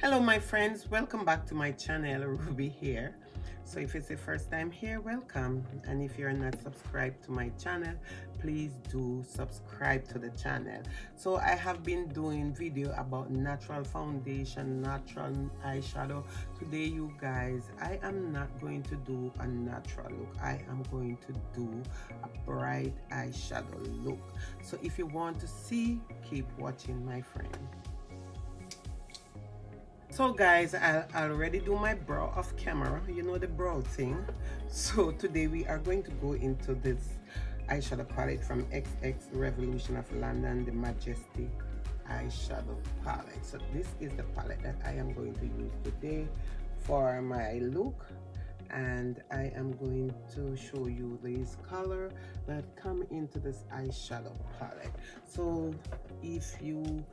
Hello my friends, welcome back to my channel. Ruby here. So if it's the first time here, welcome, and if you're not subscribed to my channel, please do subscribe to the channel. So I have been doing video about natural foundation, natural eyeshadow. Today you guys, I am not going to do a natural look. I am going to do a bright eyeshadow look. So if you want to see, keep watching my friend. So guys, I already do my brow off camera, you know, the brow thing. So today we are going to go into this eyeshadow palette from XX Revolution of London, the Majestic eyeshadow palette. So this is the palette that I am going to use today for my look, and I am going to show you these color that come into this eyeshadow palette. So if you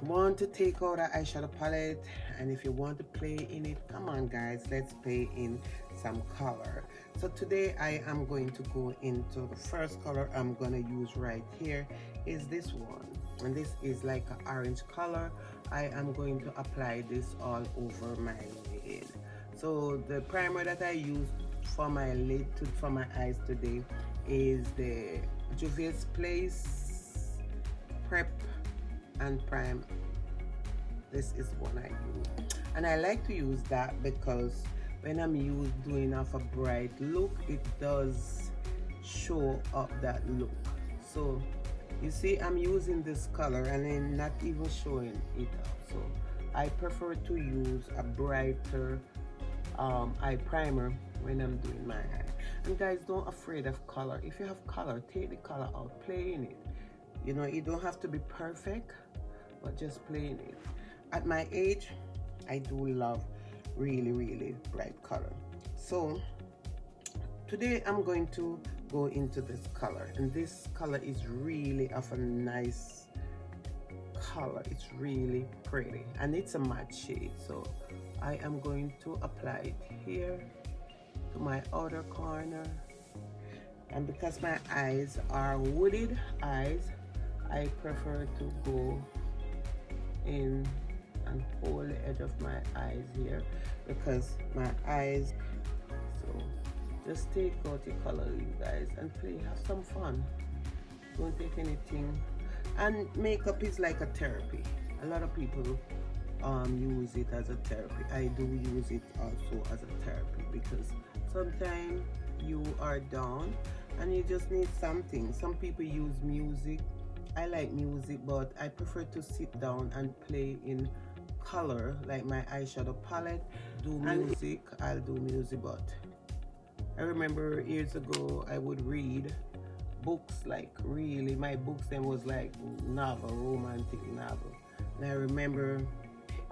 want to take out an eyeshadow palette and if you want to play in it, come on guys, let's play in some color. So today I am going to go into the first color I'm gonna use right here is this one, and this is like an orange color. I am going to apply this all over my lid. So the primer that I used for my lid for my eyes today is the Juvia's Place Prep and Prime. This is one I use, and I like to use that because when I'm doing off a bright look, it does show up that look. So you see I'm using this color and I'm not even showing it up. So I prefer to use a brighter eye primer when I'm doing my eye. And guys, don't afraid of color. If you have color, take the color out, play in it. You know, it don't have to be perfect, but just playing it. At my age, I do love really bright color. So today I'm going to go into this color, and this color is really of a nice color. It's really pretty and it's a matte shade. So I am going to apply it here to my outer corner, and because my eyes are wooded eyes, I prefer to go in and hold the edge of my eyes here because my eyes. So just take out the color, you guys, and play, have some fun. Don't take anything. And makeup is like a therapy. A lot of people use it as a therapy. I do use it also as a therapy because sometimes you are down and you just need something. Some people use music. I like music, but I prefer to sit down and play in color, like my eyeshadow palette. Do music, I'll do music, but I remember years ago I would read books, like really, my books then was like novel, romantic novel. And I remember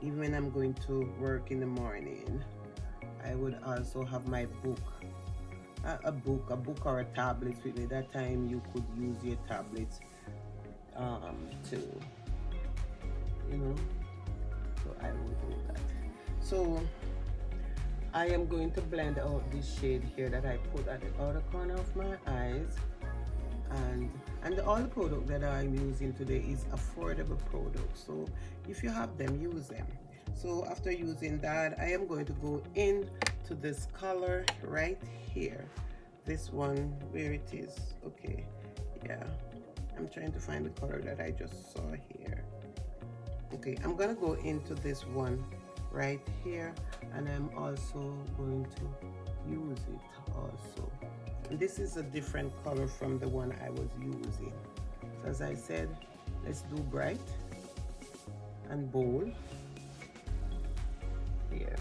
even when I'm going to work in the morning, I would also have my book, a book or a tablet with me. That time you could use your tablets to, you know, so I will do that. So I am going to blend out this shade here that I put at the outer corner of my eyes, and all the product that I'm using today is affordable products, so if you have them, use them. So after using that, I am going to go into this color right here, this one, where it is. Okay, yeah, I'm trying to find the color that I just saw here. Okay, I'm gonna go into this one right here, and I'm also going to use it also. And this is a different color from the one I was using. So as I said, let's do bright and bold here.